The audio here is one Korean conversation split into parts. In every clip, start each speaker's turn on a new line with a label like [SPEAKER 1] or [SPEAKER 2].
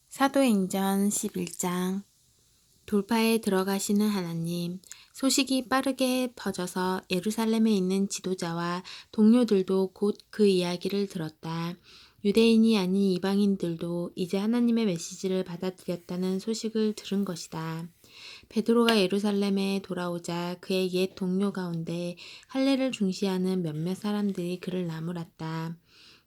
[SPEAKER 1] 사도행전 11장. 돌파에 들어가시는 하나님. 소식이 빠르게 퍼져서 예루살렘에 있는 지도자와 동료들도 곧 그 이야기를 들었다. 유대인이 아닌 이방인들도 이제 하나님의 메시지를 받아들였다는 소식을 들은 것이다. 베드로가 예루살렘에 돌아오자 그의 옛 동료 가운데 할례를 중시하는 몇몇 사람들이 그를 나무랐다.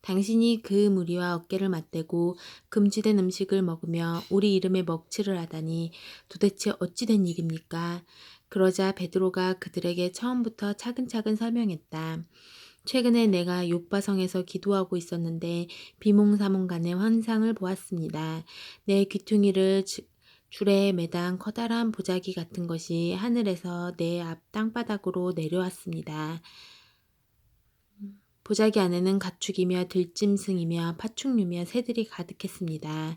[SPEAKER 1] 당신이 그 무리와 어깨를 맞대고 금지된 음식을 먹으며 우리 이름에 먹칠을 하다니 도대체 어찌 된 일입니까? 그러자 베드로가 그들에게 처음부터 차근차근 설명했다. 최근에 내가 요바성에서 기도하고 있었는데 비몽사몽간의 환상을 보았습니다. 내 귀퉁이를 줄에 매단 커다란 보자기 같은 것이 하늘에서 내 앞 땅바닥으로 내려왔습니다. 보자기 안에는 가축이며 들짐승이며 파충류며 새들이 가득했습니다.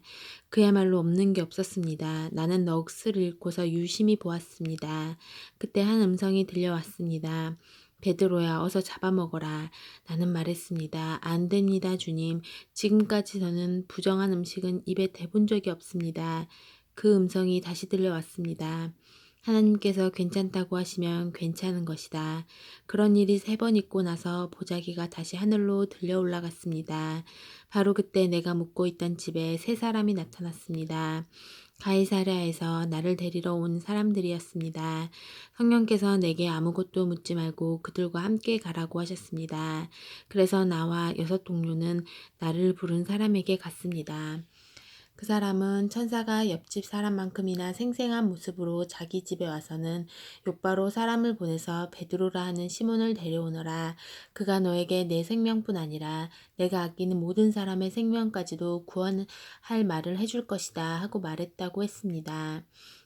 [SPEAKER 1] 그야말로 없는 게 없었습니다. 나는 넋을 잃고서 유심히 보았습니다. 그때 한 음성이 들려왔습니다. 베드로야, 어서 잡아먹어라. 나는 말했습니다. 안 됩니다, 주님. 지금까지 저는 부정한 음식은 입에 대본 적이 없습니다. 그 음성이 다시 들려왔습니다. 하나님께서 괜찮다고 하시면 괜찮은 것이다. 그런 일이 3번 있고 나서 보자기가 다시 하늘로 들려 올라갔습니다. 바로 그때 내가 묵고 있던 집에 3사람이 나타났습니다. 가이사랴에서 나를 데리러 온 사람들이었습니다. 성령께서 내게 아무것도 묻지 말고 그들과 함께 가라고 하셨습니다. 그래서 나와 6 동료는 나를 부른 사람에게 갔습니다. 그 사람은 천사가 옆집 사람만큼이나 생생한 모습으로 자기 집에 와서는 욥바로 사람을 보내서 베드로라 하는 시몬을 데려오너라. 그가 너에게 내 생명뿐 아니라 내가 아끼는 모든 사람의 생명까지도 구원할 말을 해줄 것이다 하고 말했다고 했습니다.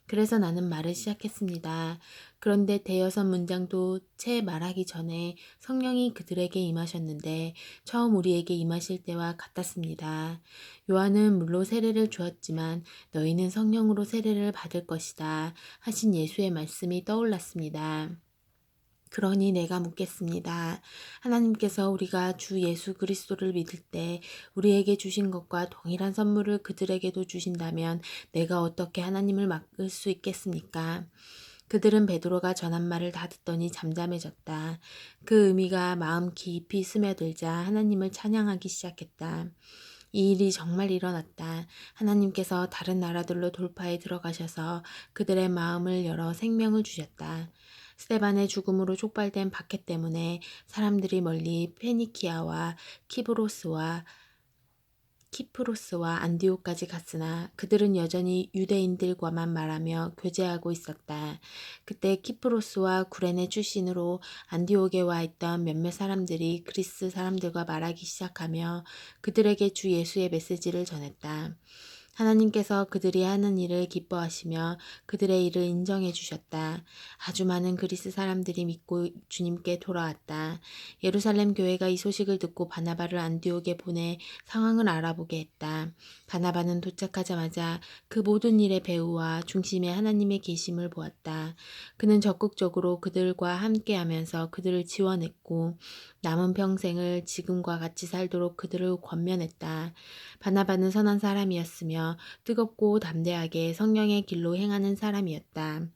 [SPEAKER 1] 그래서 나는 말을 시작했습니다. 그런데 대여섯 문장도 채 말하기 전에 성령이 그들에게 임하셨는데 처음 우리에게 임하실 때와 같았습니다. 요한은 물로 세례를 주었지만 너희는 성령으로 세례를 받을 것이다 하신 예수의 말씀이 떠올랐습니다. 그러니 내가 묻겠습니다. 하나님께서 우리가 주 예수 그리스도를 믿을 때 우리에게 주신 것과 동일한 선물을 그들에게도 주신다면 내가 어떻게 하나님을 막을 수 있겠습니까? 그들은 베드로가 전한 말을 다 듣더니 잠잠해졌다. 그 의미가 마음 깊이 스며들자 하나님을 찬양하기 시작했다. 이 일이 정말 일어났다. 하나님께서 다른 나라들로 돌파에 들어가셔서 그들의 마음을 열어 생명을 주셨다. 스데반의 죽음으로 촉발된 박해 때문에 사람들이 멀리 페니키아와 키프로스와 안디오까지 갔으나 그들은 여전히 유대인들과만 말하며 교제하고 있었다. 그때 키프로스와 구레네 출신으로 안디옥에 와 있던 몇몇 사람들이 그리스 사람들과 말하기 시작하며 그들에게 주 예수의 메시지를 전했다. 하나님께서 그들이 하는 일을 기뻐하시며 그들의 일을 인정해 주셨다. 아주 많은 그리스 사람들이 믿고 주님께 돌아왔다. 예루살렘 교회가 이 소식을 듣고 바나바를 안디옥에 보내 상황을 알아보게 했다. 바나바는 도착하자마자 그 모든 일의 배후와 중심에 하나님의 계심을 보았다. 그는 적극적으로 그들과 함께하면서 그들을 지원했고 남은 평생을 지금과 같이 살도록 그들을 권면했다. 바나바는 선한 사람이었으며 뜨겁고 담대하게 성령의 길로 행하는 사람이었다.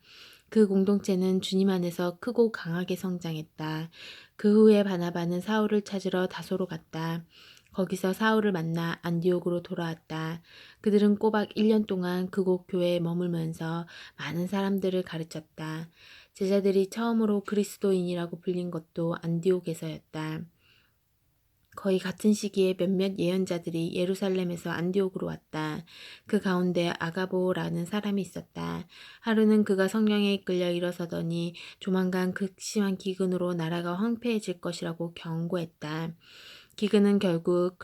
[SPEAKER 1] 그 공동체는 주님 안에서 크고 강하게 성장했다. 그 후에 바나바는 사울을 찾으러 다소로 갔다. 거기서 사울을 만나 안디옥으로 돌아왔다. 그들은 꼬박 1년 동안 그곳 교회에 머물면서 많은 사람들을 가르쳤다. 제자들이 처음으로 그리스도인이라고 불린 것도 안디옥에서였다. 거의 같은 시기에 몇몇 예언자들이 예루살렘에서 안디옥으로 왔다. 그 가운데 아가보라는 사람이 있었다. 하루는 그가 성령에 이끌려 일어서더니 조만간 극심한 기근으로 나라가 황폐해질 것이라고 경고했다. 기근은 결국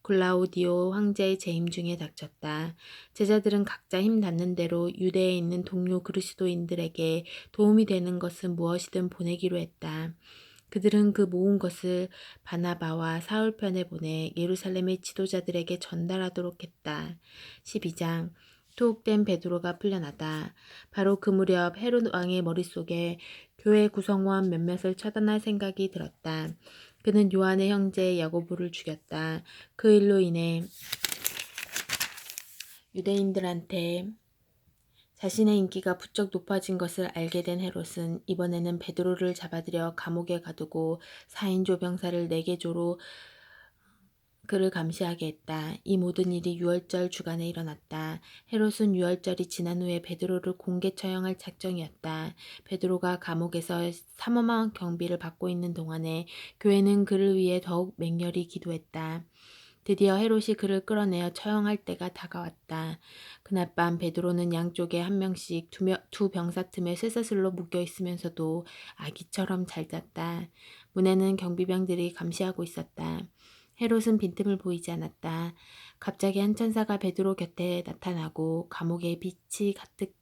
[SPEAKER 1] 글라우디오 황제의 재임 중에 닥쳤다. 제자들은 각자 힘 닿는 대로 유대에 있는 동료 그리스도인들에게 도움이 되는 것은 무엇이든 보내기로 했다. 그들은 그 모은 것을 바나바와 사울 편에 보내 예루살렘의 지도자들에게 전달하도록 했다. 12장. 투옥된 베드로가 풀려나다. 바로 그 무렵 헤롯 왕의 머릿속에 교회 구성원 몇몇을 처단할 생각이 들었다. 그는 요한의 형제 야고보를 죽였다. 그 일로 인해 유대인들한테 자신의 인기가 부쩍 높아진 것을 알게 된 헤롯은 이번에는 베드로를 잡아들여 감옥에 가두고 4인조 병사를 4개조로 그를 감시하게 했다. 이 모든 일이 유월절 주간에 일어났다. 헤롯은 유월절이 지난 후에 베드로를 공개 처형할 작정이었다. 베드로가 감옥에서 삼엄한 경비를 받고 있는 동안에 교회는 그를 위해 더욱 맹렬히 기도했다. 드디어 헤롯이 그를 끌어내어 처형할 때가 다가왔다. 그날 밤 베드로는 양쪽에 한 명씩 두 병사 틈에 쇠사슬로 묶여 있으면서도 아기처럼 잘 잤다. 문에는 경비병들이 감시하고 있었다. 헤롯은 빈틈을 보이지 않았다. 갑자기 한 천사가 베드로 곁에 나타나고 감옥에 빛이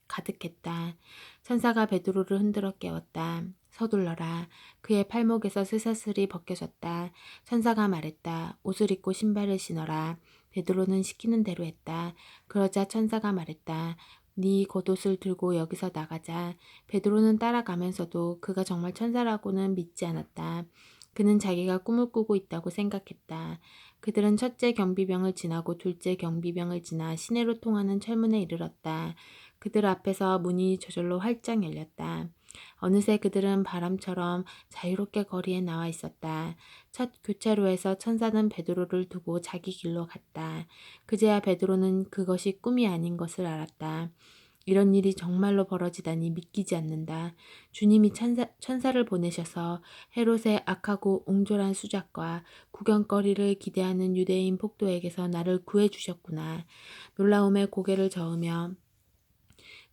[SPEAKER 1] 가득했다. 천사가 베드로를 흔들어 깨웠다. 서둘러라. 그의 팔목에서 쇠사슬이 벗겨졌다. 천사가 말했다. 옷을 입고 신발을 신어라. 베드로는 시키는 대로 했다. 그러자 천사가 말했다. 네 겉옷을 들고 여기서 나가자. 베드로는 따라가면서도 그가 정말 천사라고는 믿지 않았다. 그는 자기가 꿈을 꾸고 있다고 생각했다. 그들은 첫째 경비병을 지나고 둘째 경비병을 지나 시내로 통하는 철문에 이르렀다. 그들 앞에서 문이 저절로 활짝 열렸다. 어느새 그들은 바람처럼 자유롭게 거리에 나와 있었다. 첫 교차로에서 천사는 베드로를 두고 자기 길로 갔다. 그제야 베드로는 그것이 꿈이 아닌 것을 알았다. 이런 일이 정말로 벌어지다니 믿기지 않는다. 주님이 천사를 보내셔서 헤롯의 악하고 옹졸한 수작과 구경거리를 기대하는 유대인 폭도에게서 나를 구해주셨구나. 놀라움에 고개를 저으며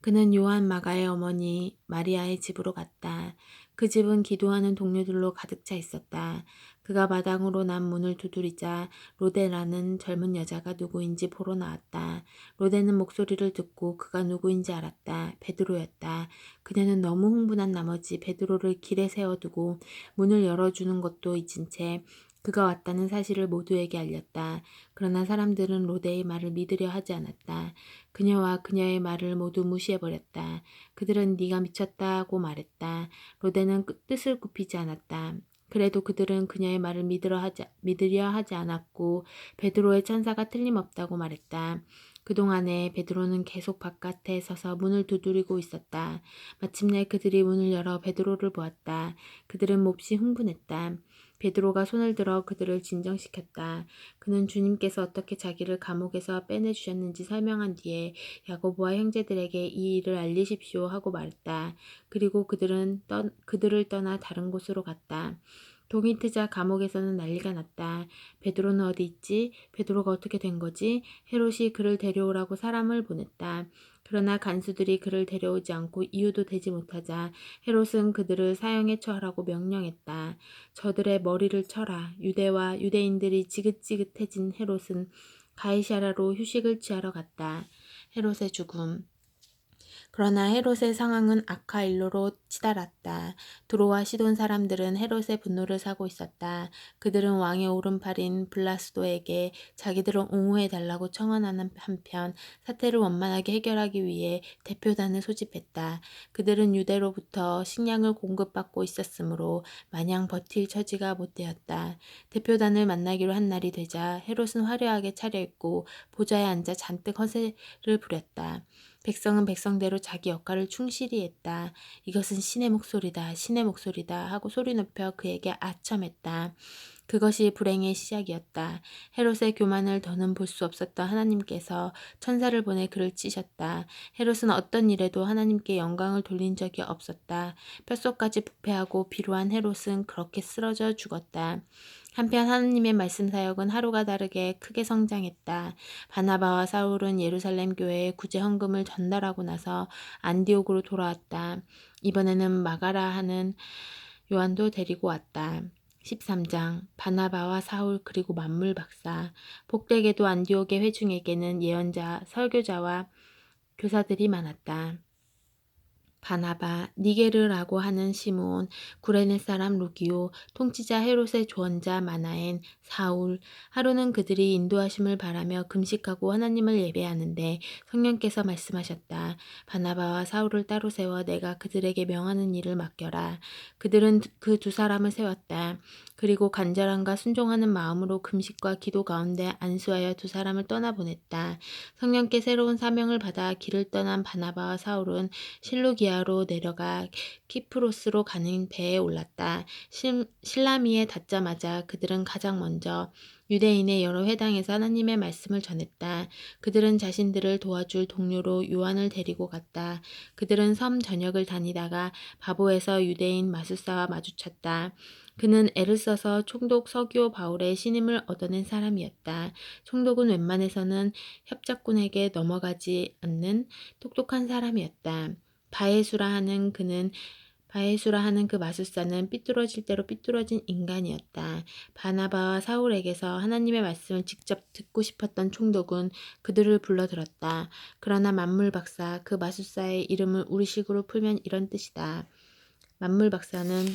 [SPEAKER 1] 그는 요한 마가의 어머니 마리아의 집으로 갔다. 그 집은 기도하는 동료들로 가득 차 있었다. 그가 마당으로 난 문을 두드리자 로데라는 젊은 여자가 누구인지 보러 나왔다. 로데는 목소리를 듣고 그가 누구인지 알았다. 베드로였다. 그녀는 너무 흥분한 나머지 베드로를 길에 세워두고 문을 열어주는 것도 잊은 채 그가 왔다는 사실을 모두에게 알렸다. 그러나 사람들은 로데의 말을 믿으려 하지 않았다. 그녀와 그녀의 말을 모두 무시해버렸다. 그들은 네가 미쳤다고 말했다. 로데는 뜻을 굽히지 않았다. 그래도 그들은 그녀의 말을 믿으려 하지 않았고 베드로의 천사가 틀림없다고 말했다. 그동안에 베드로는 계속 바깥에 서서 문을 두드리고 있었다. 마침내 그들이 문을 열어 베드로를 보았다. 그들은 몹시 흥분했다. 베드로가 손을 들어 그들을 진정시켰다. 그는 주님께서 어떻게 자기를 감옥에서 빼내주셨는지 설명한 뒤에 야고보와 형제들에게 이 일을 알리십시오 하고 말했다. 그리고 그들을 떠나 다른 곳으로 갔다. 동이 트자 감옥에서는 난리가 났다. 베드로는 어디 있지? 베드로가 어떻게 된 거지? 헤롯이 그를 데려오라고 사람을 보냈다. 그러나 간수들이 그를 데려오지 않고 이유도 되지 못하자 헤롯은 그들을 사형에 처하라고 명령했다. 저들의 머리를 쳐라. 유대와 유대인들이 지긋지긋해진 헤롯은 가이사랴로 휴식을 취하러 갔다. 헤롯의 죽음. 그러나 헤롯의 상황은 악화일로로 치달았다. 두로와 시돈 사람들은 헤롯의 분노를 사고 있었다. 그들은 왕의 오른팔인 블라스도에게 자기들을 옹호해달라고 청원하는 한편 사태를 원만하게 해결하기 위해 대표단을 소집했다. 그들은 유대로부터 식량을 공급받고 있었으므로 마냥 버틸 처지가 못 되었다. 대표단을 만나기로 한 날이 되자 헤롯은 화려하게 차려입고 보좌에 앉아 잔뜩 허세를 부렸다. 백성은 백성대로 자기 역할을 충실히 했다. 이것은 신의 목소리다, 신의 목소리다 하고 소리 높여 그에게 아첨했다. 그것이 불행의 시작이었다. 헤롯의 교만을 더는 볼 수 없었던 하나님께서 천사를 보내 그를 찌셨다. 헤롯은 어떤 일에도 하나님께 영광을 돌린 적이 없었다. 뼛속까지 부패하고 비루한 헤롯은 그렇게 쓰러져 죽었다. 한편 하나님의 말씀 사역은 하루가 다르게 크게 성장했다. 바나바와 사울은 예루살렘 교회에 구제 헌금을 전달하고 나서 안디옥으로 돌아왔다. 이번에는 마가라 하는 요한도 데리고 왔다. 13장 바나바와 사울 그리고 만물 박사. 복되게도 안디옥의 회중에게는 예언자, 설교자와 교사들이 많았다. 바나바, 니게르라고 하는 시므온, 구레네 사람 루기오, 통치자 헤롯의 조언자 마나엔, 사울. 하루는 그들이 인도하심을 바라며 금식하고 하나님을 예배하는데 성령께서 말씀하셨다. 바나바와 사울을 따로 세워 내가 그들에게 명하는 일을 맡겨라. 그들은 그 두 사람을 세웠다. 그리고 간절함과 순종하는 마음으로 금식과 기도 가운데 안수하여 두 사람을 떠나보냈다. 성령께 새로운 사명을 받아 길을 떠난 바나바와 사울은 실루기아로 내려가 키프로스로 가는 배에 올랐다. 실라미에 닿자마자 그들은 가장 먼저 유대인의 여러 회당에서 하나님의 말씀을 전했다. 그들은 자신들을 도와줄 동료로 요한을 데리고 갔다. 그들은 섬 전역을 다니다가 바보에서 유대인 마술사와 마주쳤다. 그는 애를 써서 총독 서기오 바울의 신임을 얻어낸 사람이었다. 총독은 웬만해서는 협작꾼에게 넘어가지 않는 똑똑한 사람이었다. 바에수라 하는 그 마술사는 삐뚤어질 대로 삐뚤어진 인간이었다. 바나바와 사울에게서 하나님의 말씀을 직접 듣고 싶었던 총독은 그들을 불러들었다. 그러나 만물 박사, 그 마술사의 이름을 우리식으로 풀면 이런 뜻이다. 만물 박사는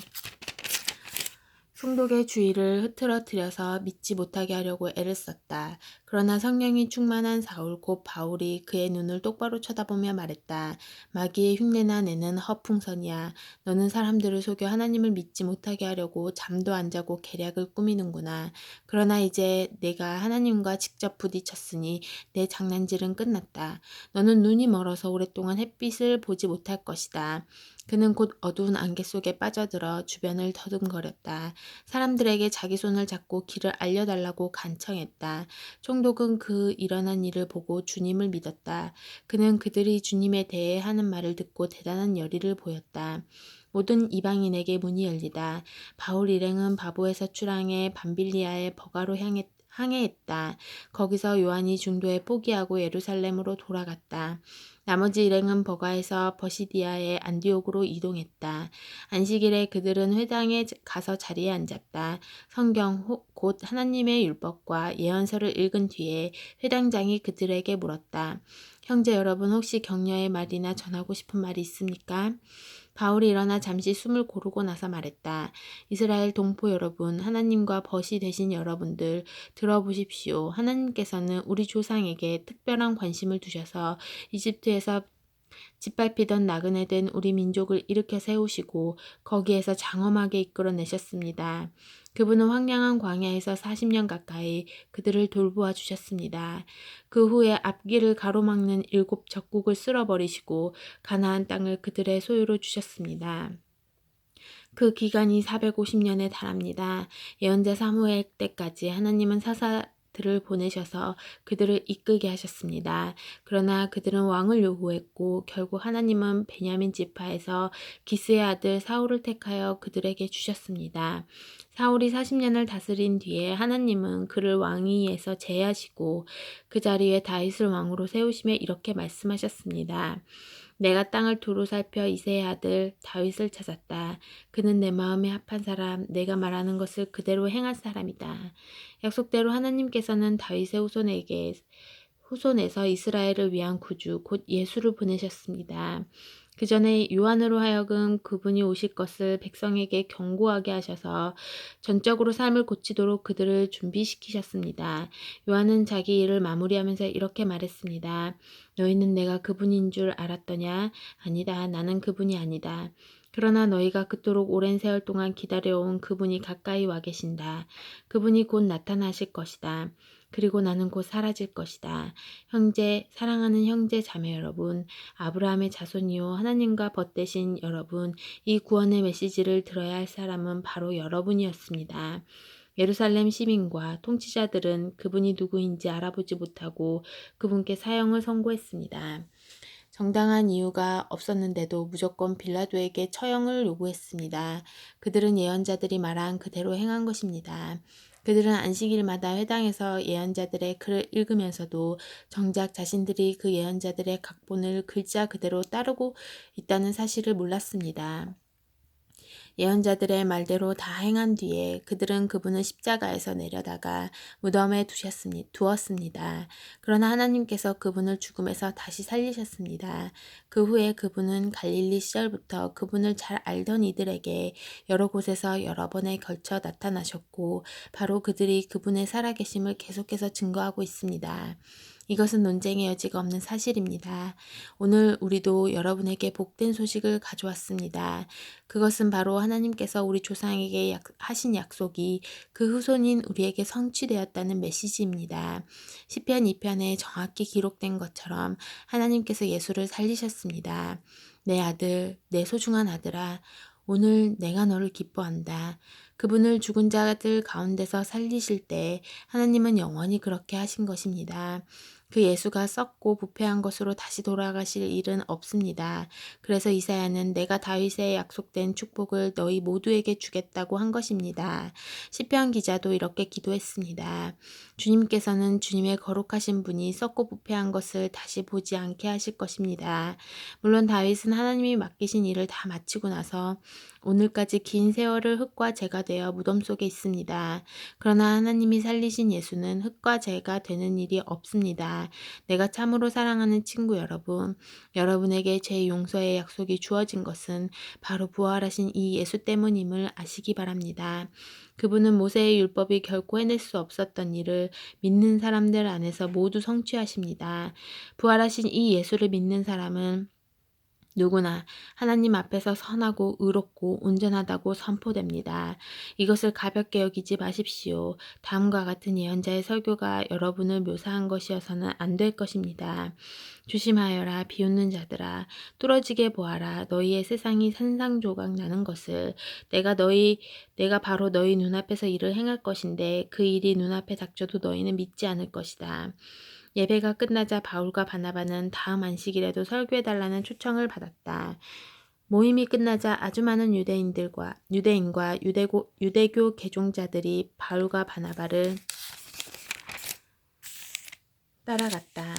[SPEAKER 1] 총독의 주의를 흐트러뜨려서 믿지 못하게 하려고 애를 썼다. 그러나 성령이 충만한 사울 곧 바울이 그의 눈을 똑바로 쳐다보며 말했다. 마귀의 흉내나 내는 허풍선이야. 너는 사람들을 속여 하나님을 믿지 못하게 하려고 잠도 안 자고 계략을 꾸미는구나. 그러나 이제 내가 하나님과 직접 부딪혔으니 내 장난질은 끝났다. 너는 눈이 멀어서 오랫동안 햇빛을 보지 못할 것이다. 그는 곧 어두운 안개 속에 빠져들어 주변을 더듬거렸다. 사람들에게 자기 손을 잡고 길을 알려달라고 간청했다. 총독은 그 일어난 일을 보고 주님을 믿었다. 그는 그들이 주님에 대해 하는 말을 듣고 대단한 열의를 보였다. 모든 이방인에게 문이 열리다. 바울 일행은 바보에서 출항해 밤빌리아의 버가로 항해했다. 거기서 요한이 중도에 포기하고 예루살렘으로 돌아갔다. 나머지 일행은 버가에서 버시디아의 안디옥으로 이동했다. 안식일에 그들은 회당에 가서 자리에 앉았다. 성경 곧 하나님의 율법과 예언서를 읽은 뒤에 회당장이 그들에게 물었다. 형제 여러분, 혹시 격려의 말이나 전하고 싶은 말이 있습니까? 바울이 일어나 잠시 숨을 고르고 나서 말했다. 이스라엘 동포 여러분, 하나님과 벗이 되신 여러분들 들어보십시오. 하나님께서는 우리 조상에게 특별한 관심을 두셔서 이집트에서 짓밟히던 나그네 된 우리 민족을 일으켜 세우시고 거기에서 장엄하게 이끌어내셨습니다. 그분은 황량한 광야에서 40년 가까이 그들을 돌보아 주셨습니다. 그 후에 앞길을 가로막는 7 적국을 쓸어버리시고 가나안 땅을 그들의 소유로 주셨습니다. 그 기간이 450년에 달합니다. 예언자 사무엘 때까지 하나님은 사사들을 보내셔서 그들을 이끌게 하셨습니다. 그러나 그들은 왕을 요구했고 결국 하나님은 베냐민 지파에서 기스의 아들 사울을 택하여 그들에게 주셨습니다. 사울이 40년을 다스린 뒤에 하나님은 그를 왕위에서 제하시고 그 자리에 다윗을 왕으로 세우시며 이렇게 말씀하셨습니다. 내가 땅을 두루 살펴 이새의 아들 다윗을 찾았다. 그는 내 마음에 합한 사람, 내가 말하는 것을 그대로 행할 사람이다. 약속대로 하나님께서는 다윗의 후손에서 이스라엘을 위한 구주, 곧 예수를 보내셨습니다. 그 전에 요한으로 하여금 그분이 오실 것을 백성에게 경고하게 하셔서 전적으로 삶을 고치도록 그들을 준비시키셨습니다. 요한은 자기 일을 마무리하면서 이렇게 말했습니다. 너희는 내가 그분인 줄 알았더냐? 아니다. 나는 그분이 아니다. 그러나 너희가 그토록 오랜 세월 동안 기다려온 그분이 가까이 와 계신다. 그분이 곧 나타나실 것이다. 그리고 나는 곧 사라질 것이다. 사랑하는 형제 자매 여러분, 아브라함의 자손이요 하나님과 벗되신 여러분, 이 구원의 메시지를 들어야 할 사람은 바로 여러분이었습니다. 예루살렘 시민과 통치자들은 그분이 누구인지 알아보지 못하고 그분께 사형을 선고했습니다. 정당한 이유가 없었는데도 무조건 빌라도에게 처형을 요구했습니다. 그들은 예언자들이 말한 그대로 행한 것입니다. 그들은 안식일마다 회당에서 예언자들의 글을 읽으면서도 정작 자신들이 그 예언자들의 각본을 글자 그대로 따르고 있다는 사실을 몰랐습니다. 예언자들의 말대로 다 행한 뒤에 그들은 그분을 십자가에서 내려다가 무덤에 두었습니다. 그러나 하나님께서 그분을 죽음에서 다시 살리셨습니다. 그 후에 그분은 갈릴리 시절부터 그분을 잘 알던 이들에게 여러 곳에서 여러 번에 걸쳐 나타나셨고 바로 그들이 그분의 살아계심을 계속해서 증거하고 있습니다. 이것은 논쟁의 여지가 없는 사실입니다. 오늘 우리도 여러분에게 복된 소식을 가져왔습니다. 그것은 바로 하나님께서 우리 조상에게 하신 약속이 그 후손인 우리에게 성취되었다는 메시지입니다. 시편 2편에 정확히 기록된 것처럼 하나님께서 예수를 살리셨습니다. 내 아들, 내 소중한 아들아, 오늘 내가 너를 기뻐한다. 그분을 죽은 자들 가운데서 살리실 때 하나님은 영원히 그렇게 하신 것입니다. 그 예수가 썩고 부패한 것으로 다시 돌아가실 일은 없습니다. 그래서 이사야는 내가 다윗에 약속된 축복을 너희 모두에게 주겠다고 한 것입니다. 시편 기자도 이렇게 기도했습니다. 주님께서는 주님의 거룩하신 분이 썩고 부패한 것을 다시 보지 않게 하실 것입니다. 물론 다윗은 하나님이 맡기신 일을 다 마치고 나서 오늘까지 긴 세월을 흙과 재가 되어 무덤 속에 있습니다. 그러나 하나님이 살리신 예수는 흙과 재가 되는 일이 없습니다. 내가 참으로 사랑하는 친구 여러분, 여러분에게 제 용서의 약속이 주어진 것은 바로 부활하신 이 예수 때문임을 아시기 바랍니다. 그분은 모세의 율법이 결코 해낼 수 없었던 일을 믿는 사람들 안에서 모두 성취하십니다. 부활하신 이 예수를 믿는 사람은 누구나 하나님 앞에서 선하고 의롭고 온전하다고 선포됩니다. 이것을 가볍게 여기지 마십시오. 다음과 같은 예언자의 설교가 여러분을 묘사한 것이어서는 안 될 것입니다. 조심하여라 비웃는 자들아 뚫어지게 보아라 너희의 세상이 산산조각 나는 것을 내가 바로 너희 눈앞에서 일을 행할 것인데 그 일이 눈앞에 닥쳐도 너희는 믿지 않을 것이다. 예배가 끝나자 바울과 바나바는 다음 안식일에도 설교해달라는 초청을 받았다. 모임이 끝나자 아주 많은 유대인과 유대교 개종자들이 바울과 바나바를 따라갔다.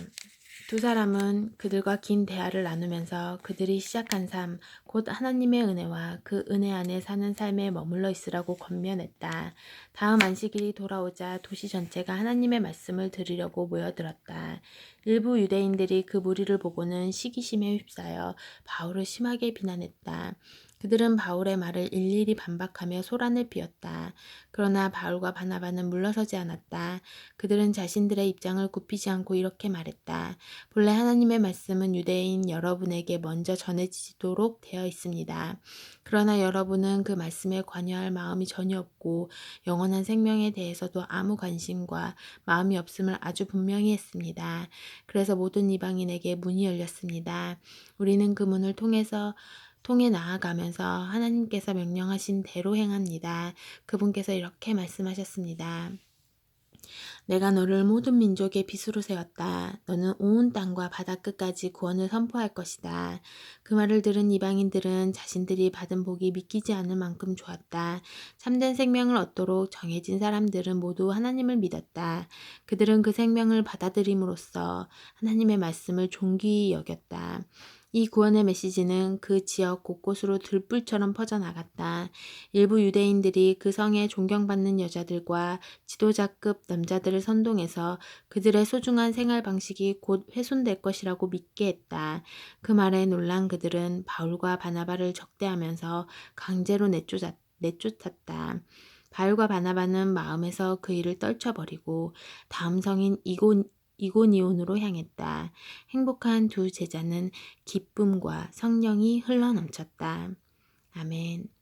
[SPEAKER 1] 두 사람은 그들과 긴 대화를 나누면서 그들이 시작한 삶, 곧 하나님의 은혜와 그 은혜 안에 사는 삶에 머물러 있으라고 권면했다. 다음 안식일이 돌아오자 도시 전체가 하나님의 말씀을 들으려고 모여들었다. 일부 유대인들이 그 무리를 보고는 시기심에 휩싸여 바울을 심하게 비난했다. 그들은 바울의 말을 일일이 반박하며 소란을 피웠다. 그러나 바울과 바나바는 물러서지 않았다. 그들은 자신들의 입장을 굽히지 않고 이렇게 말했다. 본래 하나님의 말씀은 유대인 여러분에게 먼저 전해지도록 되어 있습니다. 그러나 여러분은 그 말씀에 관여할 마음이 전혀 없고 영원한 생명에 대해서도 아무 관심과 마음이 없음을 아주 분명히 했습니다. 그래서 모든 이방인에게 문이 열렸습니다. 우리는 그 문을 통해 나아가면서 하나님께서 명령하신 대로 행합니다. 그분께서 이렇게 말씀하셨습니다. 내가 너를 모든 민족의 빗으로 세웠다. 너는 온 땅과 바다 끝까지 구원을 선포할 것이다. 그 말을 들은 이방인들은 자신들이 받은 복이 믿기지 않을 만큼 좋았다. 참된 생명을 얻도록 정해진 사람들은 모두 하나님을 믿었다. 그들은 그 생명을 받아들임으로써 하나님의 말씀을 존귀히 여겼다. 이 구원의 메시지는 그 지역 곳곳으로 들불처럼 퍼져나갔다. 일부 유대인들이 그 성에 존경받는 여자들과 지도자급 남자들을 선동해서 그들의 소중한 생활 방식이 곧 훼손될 것이라고 믿게 했다. 그 말에 놀란 그들은 바울과 바나바를 적대하면서 강제로 내쫓았다. 바울과 바나바는 마음에서 그 일을 떨쳐버리고 다음 성인 이고니온으로 향했다. 행복한 두 제자는 기쁨과 성령이 흘러넘쳤다. 아멘.